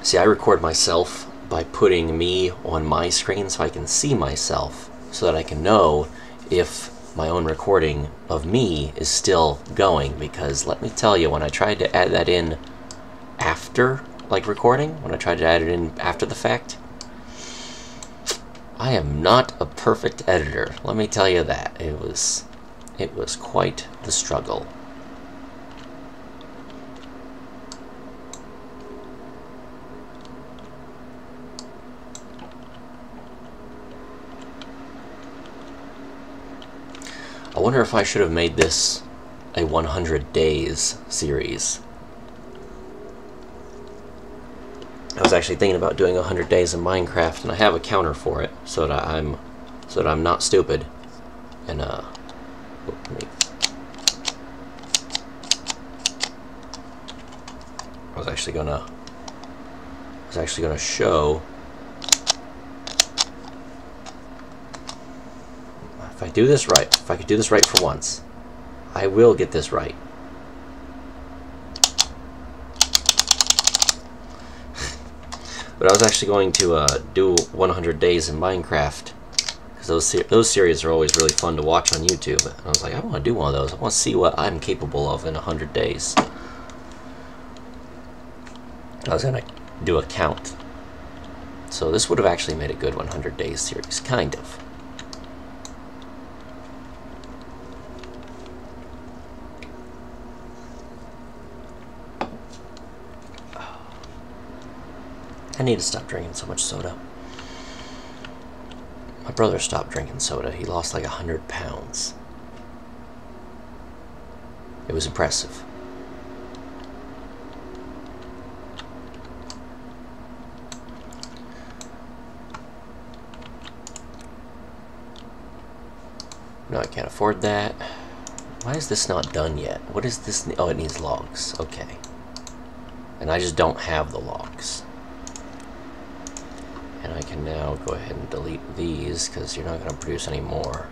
[SPEAKER 1] See, I record myself by putting me on my screen so I can see myself, so that I can know if my own recording of me is still going, because let me tell you, when I tried to add that in after, like, recording, when I tried to add it in after the fact, I am not a perfect editor, let me tell you that. It was quite the struggle. I wonder if I should have made this a 100 days series. I was actually thinking about doing 100 days in Minecraft, and I have a counter for it, so that I'm not stupid. And I was actually gonna show. If I do this right, if I could do this right for once, I will get this right. But I was actually going to do 100 days in Minecraft, because those series are always really fun to watch on YouTube. And I was like, I want to do one of those. I want to see what I'm capable of in 100 days. I was going to do a count. So this would have actually made a good 100 days series, kind of. I need to stop drinking so much soda. My brother stopped drinking soda. He lost like 100 pounds. It was impressive. No, I can't afford that. Why is this not done yet? What is this? Oh, it needs logs. Okay. And I just don't have the logs. And I can now go ahead and delete these, because you're not going to produce any more.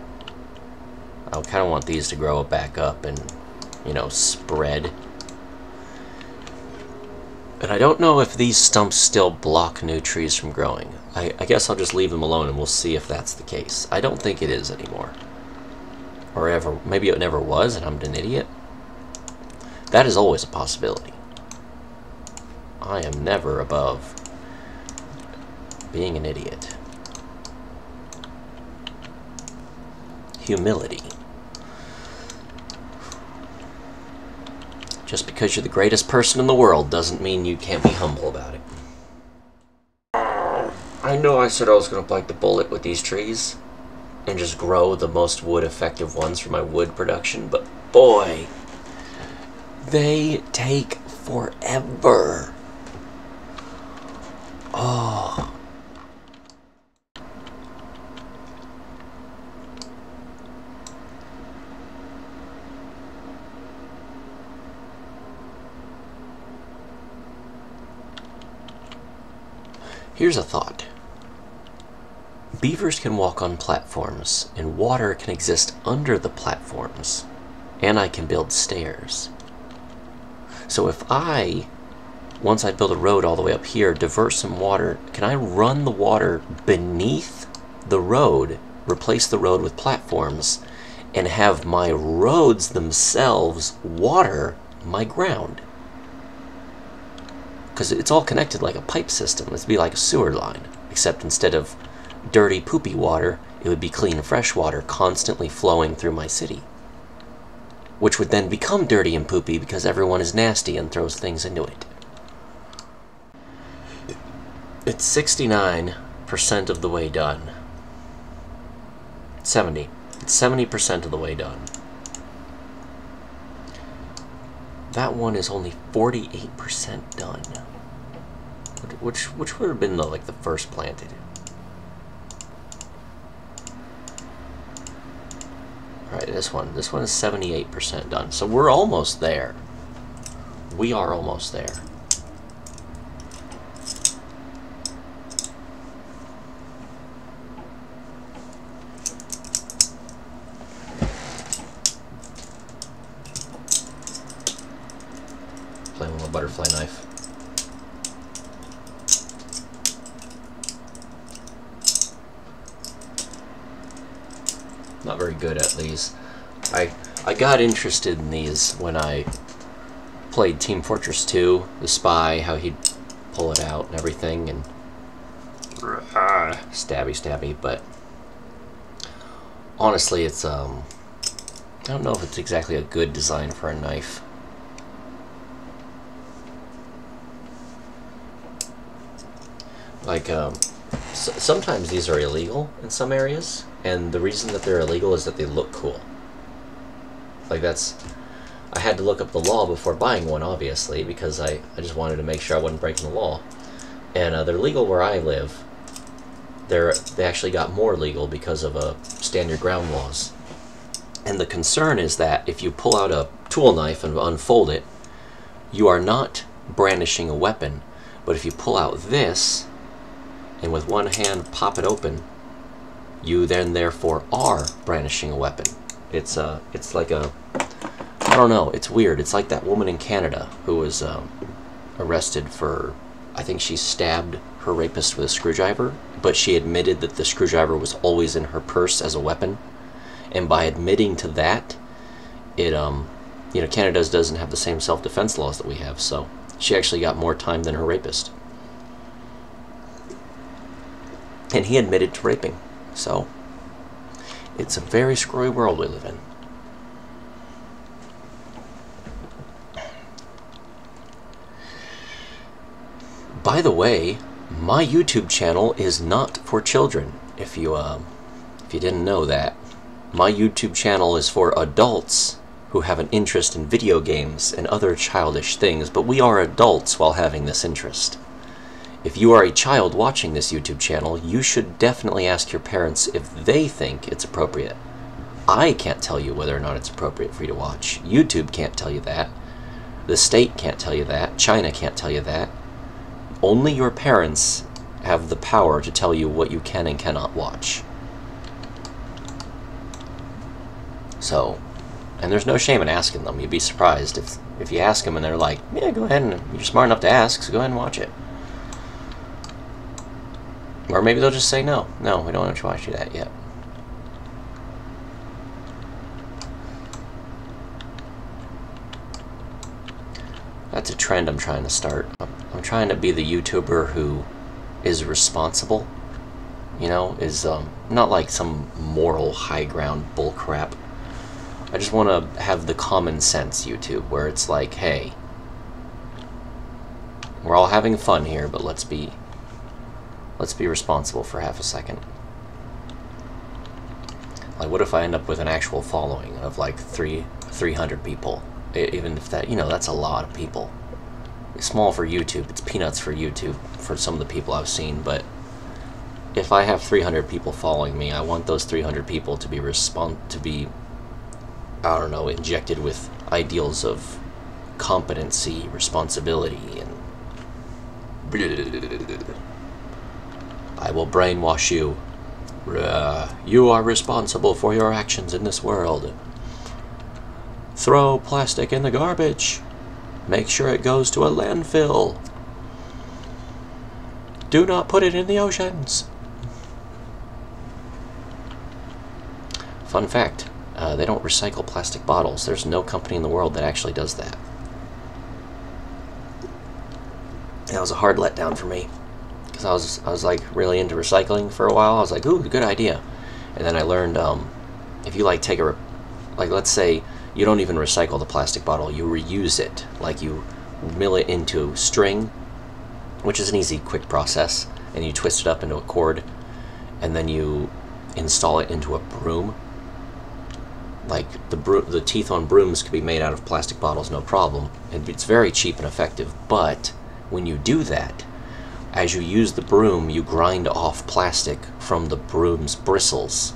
[SPEAKER 1] I kind of want these to grow back up and, you know, spread. And I don't know if these stumps still block new trees from growing. I guess I'll just leave them alone and we'll see if that's the case. I don't think it is anymore. Or ever. Maybe it never was and I'm an idiot. That is always a possibility. I am never above being an idiot. Humility. Just because you're the greatest person in the world doesn't mean you can't be humble about it. I know I said I was going to bite the bullet with these trees and just grow the most wood effective ones for my wood production, but boy, they take forever. Oh. Here's a thought. Beavers can walk on platforms, and water can exist under the platforms, and I can build stairs. So if once I build a road all the way up here, divert some water, can I run the water beneath the road, replace the road with platforms, and have my roads themselves water my ground? Because it's all connected like a pipe system. It'd be like a sewer line, except instead of dirty, poopy water, it would be clean, fresh water constantly flowing through my city. Which would then become dirty and poopy because everyone is nasty and throws things into it. It's 69% of the way done. 70. It's 70% of the way done. That one is only 48% done. Which would have been like the first planted. Alright, this one is 78% done. So we're almost there. We are almost there. Playing with a butterfly knife. Not very good at these. I got interested in these when I played Team Fortress 2, the spy, how he'd pull it out and everything, and stabby, but honestly it's I don't know if it's exactly a good design for a knife. Like sometimes these are illegal in some areas, and the reason that they're illegal is that they look cool. Like I had to look up the law before buying one, obviously, because I just wanted to make sure I wasn't breaking the law. And they're legal where I live. They actually got more legal because of standard ground laws. And the concern is that if you pull out a tool knife and unfold it, you are not brandishing a weapon. But if you pull out this, and with one hand pop it open, you then therefore are brandishing a weapon. It's like a, I don't know, it's weird. It's like that woman in Canada who was arrested for, I think she stabbed her rapist with a screwdriver, but she admitted that the screwdriver was always in her purse as a weapon. And by admitting to that, it, you know, Canada doesn't have the same self-defense laws that we have, so she actually got more time than her rapist. And he admitted to raping, so it's a very screwy world we live in. By the way, my YouTube channel is not for children. If you didn't know that, my YouTube channel is for adults who have an interest in video games and other childish things, but we are adults while having this interest. If you are a child watching this YouTube channel, you should definitely ask your parents if they think it's appropriate. I can't tell you whether or not it's appropriate for you to watch. YouTube can't tell you that. The state can't tell you that. China can't tell you that. Only your parents have the power to tell you what you can and cannot watch. So, and there's no shame in asking them. You'd be surprised if you ask them and they're like, yeah, go ahead, and you're smart enough to ask, so go ahead and watch it. Or maybe they'll just say, no, we don't want to watch you that yet. That's a trend I'm trying to start. I'm trying to be the YouTuber who is responsible, you know, is not like some moral high ground bullcrap. I just want to have the common sense YouTube, where it's like, hey, we're all having fun here, but let's be responsible for half a second. Like, what if I end up with an actual following of like 300 people? Even if that, you know, that's a lot of people. It's small for YouTube, it's peanuts for YouTube for some of the people I've seen, but if I have 300 people following me, I want those 300 people to be I don't know, injected with ideals of competency, responsibility, and I will brainwash you. You are responsible for your actions in this world. Throw plastic in the garbage. Make sure it goes to a landfill. Do not put it in the oceans. Fun fact, they don't recycle plastic bottles. There's no company in the world that actually does that. That was a hard letdown for me, because I was like really into recycling for a while. I was like, ooh, good idea. And then I learned if you like let's say you don't even recycle the plastic bottle, you reuse it. Like you mill it into string, which is an easy, quick process, and you twist it up into a cord, and then you install it into a broom. Like the teeth on brooms could be made out of plastic bottles, no problem. And it's very cheap and effective. But when you do that, as you use the broom, you grind off plastic from the broom's bristles,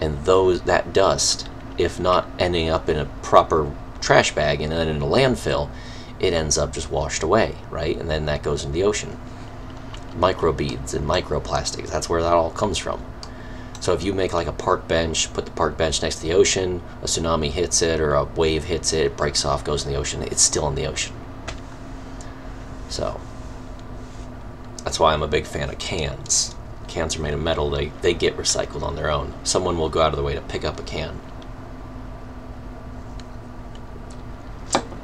[SPEAKER 1] and that dust, if not ending up in a proper trash bag and then in a landfill, it ends up just washed away, right? And then that goes in the ocean. Microbeads and microplastics, that's where that all comes from. So if you make like a park bench, put the park bench next to the ocean, a tsunami hits it or a wave hits it, it breaks off, goes in the ocean, it's still in the ocean. So that's why I'm a big fan of cans. Cans are made of metal, they get recycled on their own. Someone will go out of their way to pick up a can.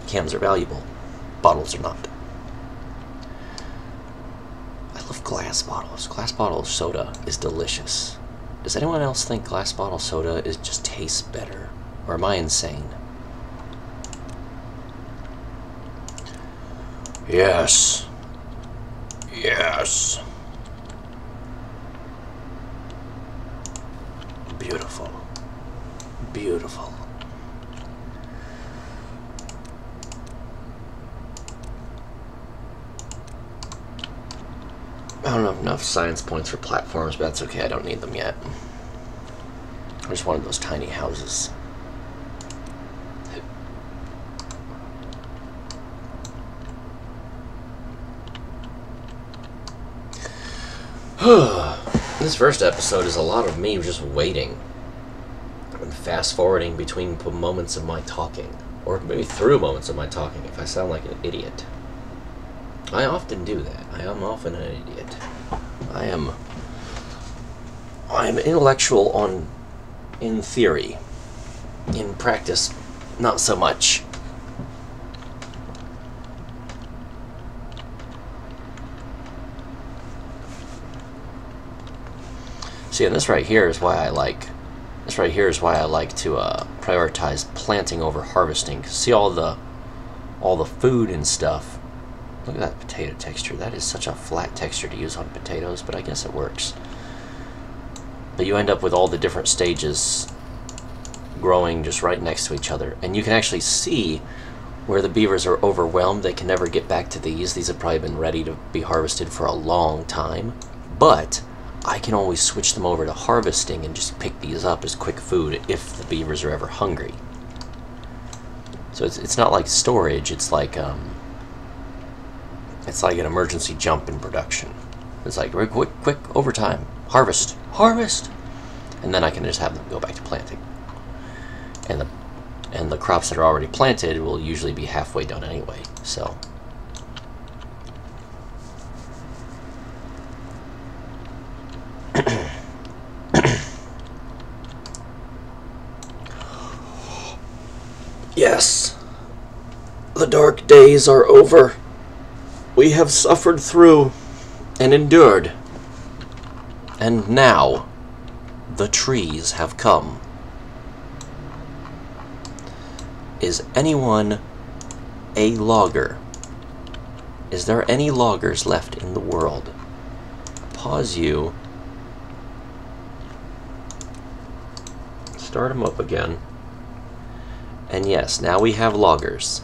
[SPEAKER 1] Cans are valuable, bottles are not. I love glass bottles. Glass bottle soda is delicious. Does anyone else think glass bottle soda just tastes better? Or am I insane? Yes. Yes. Beautiful. Beautiful. I don't have enough science points for platforms, but that's okay, I don't need them yet. I just wanted those tiny houses. This first episode is a lot of me just waiting and fast forwarding between moments of my talking, or maybe through moments of my talking if I sound like an idiot. I often do that. I am often an idiot. I am intellectual in theory. In practice, not so much. See, and this right here is why I like to prioritize planting over harvesting. See all the food and stuff. Look at that potato texture. That is such a flat texture to use on potatoes, but I guess it works. But you end up with all the different stages growing just right next to each other. And you can actually see where the beavers are overwhelmed. They can never get back to these. These have probably been ready to be harvested for a long time. But I can always switch them over to harvesting and just pick these up as quick food if the beavers are ever hungry. So it's not like storage, it's like an emergency jump in production. It's like quick overtime, harvest, and then I can just have them go back to planting. And the crops that are already planted will usually be halfway done anyway. So yes, the dark days are over. We have suffered through and endured. And now, the trees have come. Is anyone a logger? Is there any loggers left in the world? Pause you. Start them up again. And yes, now we have loggers.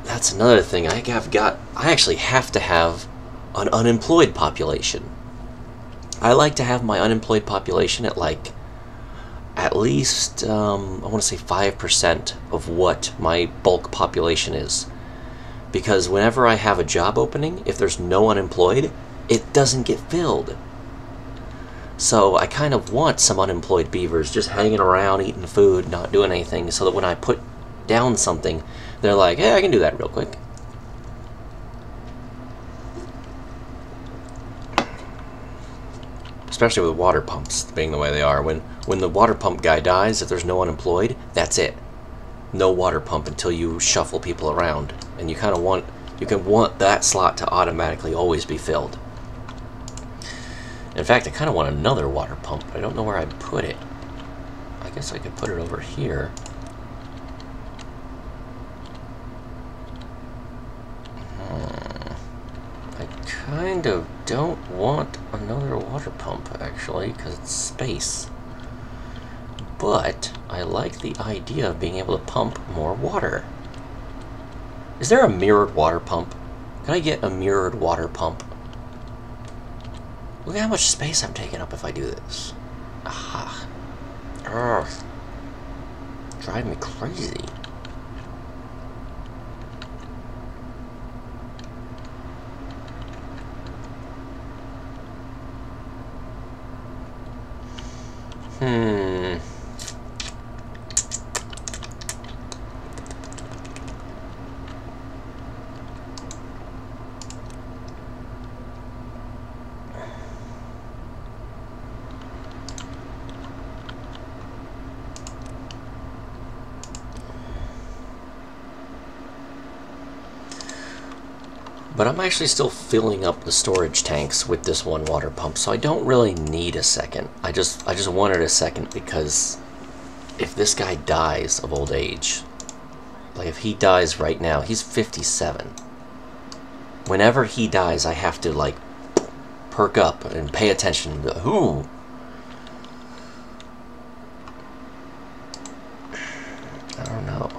[SPEAKER 1] That's another thing. I actually have to have an unemployed population. I like to have my unemployed population at at least, I want to say 5% of what my bulk population is. Because whenever I have a job opening, if there's no unemployed, it doesn't get filled. So I kind of want some unemployed beavers just hanging around, eating food, not doing anything, so that when I put down something, they're like, hey, I can do that real quick. Especially with water pumps being the way they are. When the water pump guy dies, if there's no unemployed, that's it. No water pump until you shuffle people around. And you kind of want that slot to automatically always be filled. In fact, I kind of want another water pump, but I don't know where I'd put it. I guess I could put it over here. I kind of don't want another water pump, actually, because it's space. but I like the idea of being able to pump more water. Is there a mirrored water pump? Can I get a mirrored water pump? Look at how much space I'm taking up if I do this. Ah. Ugh. Drive me crazy. But I'm actually still filling up the storage tanks with this one water pump, so I don't really need a second. I just wanted a second because if this guy dies of old age, like if he dies right now, he's 57. Whenever he dies, I have to like perk up and pay attention to who. I don't know.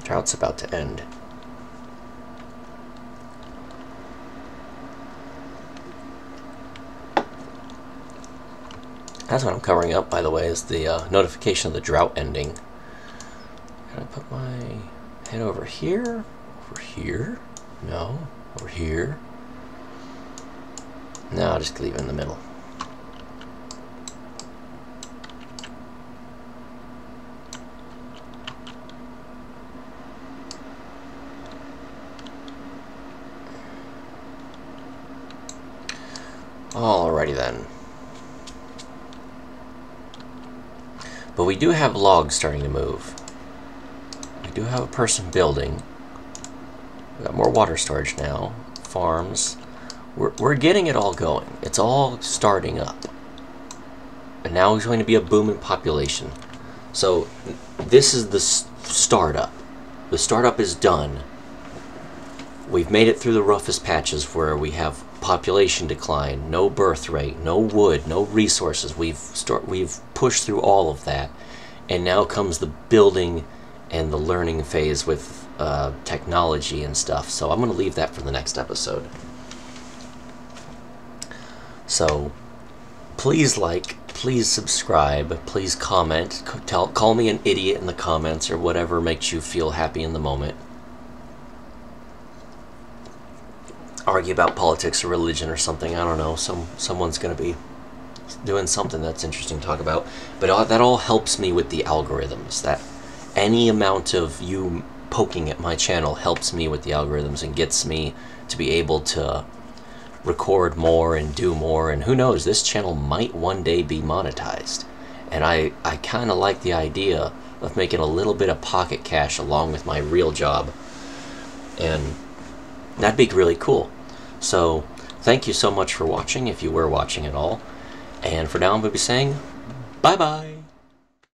[SPEAKER 1] Drought's about to end. That's what I'm covering up, by the way, is the notification of the drought ending. Can I put my head over here? Over here? No. Over here? No, I'll just leave it in the middle. Alrighty then. But we do have logs starting to move. We do have a person building. We got more water storage now. Farms. We're getting it all going. It's all starting up. And now there's going to be a boom in population. So this is the startup. The startup is done. We've made it through the roughest patches where we have population decline, no birth rate, no wood, no resources. We've pushed through all of that, and now comes the building and the learning phase with technology and stuff. So I'm going to leave that for the next episode. So please like, please subscribe, please comment, call me an idiot in the comments or whatever makes you feel happy in the moment. Argue about politics or religion or something. I don't know. Someone's going to be doing something that's interesting to talk about. But that all helps me with the algorithms. That any amount of you poking at my channel helps me with the algorithms and gets me to be able to record more and do more. And who knows, this channel might one day be monetized. And I kind of like the idea of making a little bit of pocket cash along with my real job. And that'd be really cool. So, thank you so much for watching, if you were watching at all. And for now, I'm going to be saying, bye-bye.